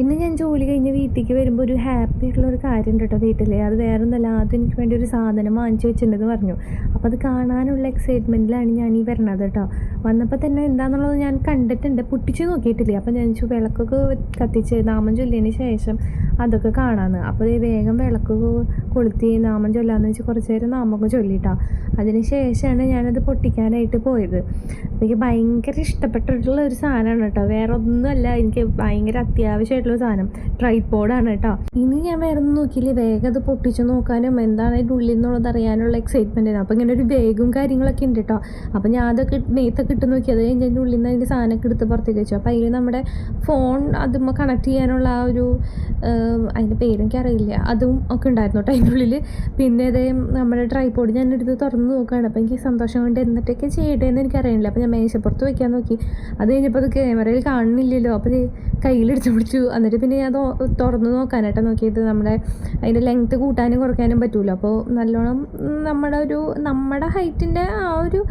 ഇന്ന് ഞാൻ ജോലി കഴിഞ്ഞ് വീട്ടിലേക്ക് വരുമ്പോൾ ഒരു ഹാപ്പി ആയിട്ടുള്ളൊരു കാര്യം ഉണ്ട് കേട്ടോ വീട്ടിൽ. അത് വേറെ ഒന്നല്ല, ആദ്യം എനിക്ക് വേണ്ടി ഒരു സാധനം വാങ്ങിച്ചു വെച്ചിട്ടുണ്ടെന്ന് പറഞ്ഞു. അപ്പോൾ അത് കാണാനുള്ള എക്സൈറ്റ്മെൻറ്റിലാണ് ഞാൻ ഈ വരണത് കേട്ടോ. വന്നപ്പോൾ തന്നെ എന്താണെന്നുള്ളത് ഞാൻ കണ്ടിട്ടുണ്ട്, പൊട്ടിച്ച് നോക്കിയിട്ടില്ല. അപ്പോൾ ഞാൻ വിളക്കൊക്കെ കത്തിച്ച് നാമം ചൊല്ലിയതിന് ശേഷം അതൊക്കെ കാണാമെന്ന്. അപ്പോൾ വേഗം വിളക്കൊക്കെ കൊളുത്തി നാമം ചൊല്ലാമെന്ന് വെച്ച് കുറച്ച് നേരം നാമമൊക്കെ ചൊല്ലിയിട്ടോ. അതിന് ശേഷമാണ് ഞാനത് പൊട്ടിക്കാനായിട്ട് പോയത്. എനിക്ക് ഭയങ്കര ഇഷ്ടപ്പെട്ടിട്ടുള്ള ഒരു സാധനമാണ് കേട്ടോ. വേറെ ഒന്നുമല്ല, എനിക്ക് ഭയങ്കര അത്യാവശ്യമായിട്ടുള്ള സാധനം ട്രൈപോഡാണ് കേട്ടോ. ഇനി ഞാൻ വേറെ ഒന്നും നോക്കിയില്ല, വേഗം അത് പൊട്ടിച്ച് നോക്കാനും എന്താണ് അതിൻ്റെ ഉള്ളിൽ നിന്നുള്ളത് അറിയാനുള്ള എക്സൈറ്റ്മെൻ്റ് ആണ്. അപ്പോൾ ഇങ്ങനെ ഒരു ബാഗും കാര്യങ്ങളൊക്കെ ഉണ്ട് കേട്ടോ. അപ്പോൾ ഞാൻ അതൊക്കെ നെയ്ത്തൊക്കെ ഇട്ട് നോക്കി. അത് കഴിഞ്ഞ് അതിൻ്റെ ഉള്ളിൽ നിന്ന് അതിൻ്റെ സാധനമൊക്കെ എടുത്ത് പുറത്തേക്ക് വെച്ചു. അപ്പോൾ അതിൽ നമ്മുടെ ഫോൺ അതുമ്പോൾ കണക്ട് ചെയ്യാനുള്ള ആ ഒരു അതിൻ്റെ പേരെനിക്ക് അറിയില്ല, അതും ഒക്കെ ഉണ്ടായിരുന്നു കേട്ടോ അതിൻ്റെ ഉള്ളിൽ. പിന്നെ അതേ നമ്മുടെ ട്രൈപോഡ് ഞാൻ എടുത്ത് തുറന്ന് നോക്കുകയാണ്. അപ്പോൾ എനിക്ക് സന്തോഷം കൊണ്ട് എന്നിട്ടൊക്കെ ചെയ്യട്ടെ എന്ന് എനിക്കറിയില്ല. അപ്പോൾ ഞാൻ മേശപ്പുറത്ത് വയ്ക്കാൻ നോക്കി. അത് കഴിഞ്ഞപ്പോൾ അത് ക്യാമറയിൽ കാണുന്നില്ലല്ലോ. അപ്പോൾ കയ്യിലെടുത്ത് പിടിച്ചു. എന്നിട്ട് പിന്നെ ഞാൻ തുറന്ന് നോക്കാനായിട്ടോ നോക്കിയത്. അതിൻ്റെ ലെങ്ത്ത് കൂട്ടാനും കുറയ്ക്കാനും പറ്റുമല്ലോ. അപ്പോൾ നല്ലോണം നമ്മുടെ ഹൈറ്റിൻ്റെ ആ ഒരു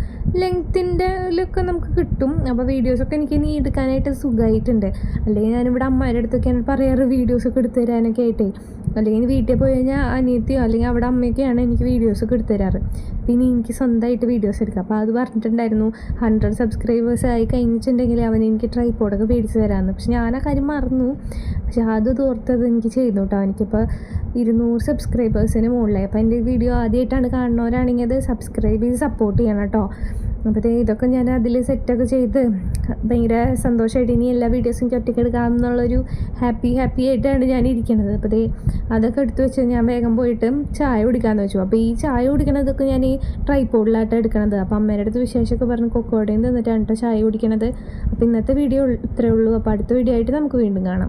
ലെങ്ത്തിൻ്റെ ലൊക്കെ നമുക്ക് കിട്ടും. അപ്പോൾ വീഡിയോസൊക്കെ എനിക്ക് ഇനി എടുക്കാനായിട്ട് സുഖമായിട്ടുണ്ട്. അല്ലെങ്കിൽ ഞാനിവിടെ അമ്മയുടെ അടുത്തൊക്കെയാണ് പറയാറ് വീഡിയോസൊക്കെ എടുത്തു തരാനൊക്കെ ആയിട്ടേ. അല്ലെങ്കിൽ വീട്ടിൽ പോയി കഴിഞ്ഞാൽ അനിയത്തിയോ അല്ലെങ്കിൽ അവിടെ അമ്മയൊക്കെയാണ് എനിക്ക് വീഡിയോസൊക്കെ എടുത്തു തരാറ്. പിന്നെ എനിക്ക് സ്വന്തമായിട്ട് വീഡിയോസ് എടുക്കാം. അപ്പോൾ അത് പറഞ്ഞിട്ടുണ്ടായിരുന്നു 100 സബ്സ്ക്രൈബേഴ്സ് ആയി കഴിഞ്ഞിട്ടുണ്ടെങ്കിൽ അവൻ എനിക്ക് ട്രൈപോഡൊക്കെ മേടിച്ച് തരാമെന്ന്. പക്ഷെ ഞാൻ ആ കാര്യം മറന്നു. പക്ഷെ അത് തോർത്തത് എനിക്ക് ചെയ്തു കേട്ടോ. എനിക്കിപ്പോൾ 200 സബ്സ്ക്രൈബേഴ്സിന് മുകളിലായി. അപ്പോൾ എൻ്റെ വീഡിയോ ആദ്യമായിട്ടാണ് കാണുന്നവരാണെങ്കിൽ അത് സബ്സ്ക്രൈബ് ചെയ്ത് സപ്പോർട്ട് ചെയ്യണം കേട്ടോ. അപ്പോൾ ഇതൊക്കെ ഞാൻ അതിൽ സെറ്റൊക്കെ ചെയ്ത് ഭയങ്കര സന്തോഷമായിട്ട് ഇനി എല്ലാ വീഡിയോസും ഒറ്റയ്ക്ക് എടുക്കാമെന്നുള്ളൊരു ഹാപ്പി ആയിട്ടാണ് ഞാൻ ഇരിക്കുന്നത്. അപ്പോൾ അതൊക്കെ എടുത്ത് വെച്ച് ഞാൻ വേഗം പോയിട്ട് ചായ കുടിക്കാമെന്ന് വെച്ചു. അപ്പോൾ ഈ ചായ കുടിക്കണതൊക്കെ ഞാൻ ഈ ട്രൈപോഡിലായിട്ടാണ് എടുക്കണത്. അപ്പോൾ അമ്മേൻ്റെ അടുത്ത് വിശേഷമൊക്കെ പറഞ്ഞ് കൊക്കോടയും തന്നിട്ടാണ് കേട്ടോ ചായ കുടിക്കണത്. അപ്പോൾ ഇന്നത്തെ വീഡിയോ ഇത്രയേ ഉള്ളൂ. അപ്പോൾ അടുത്ത വീഡിയോ ആയിട്ട് നമുക്ക് വീണ്ടും കാണാം.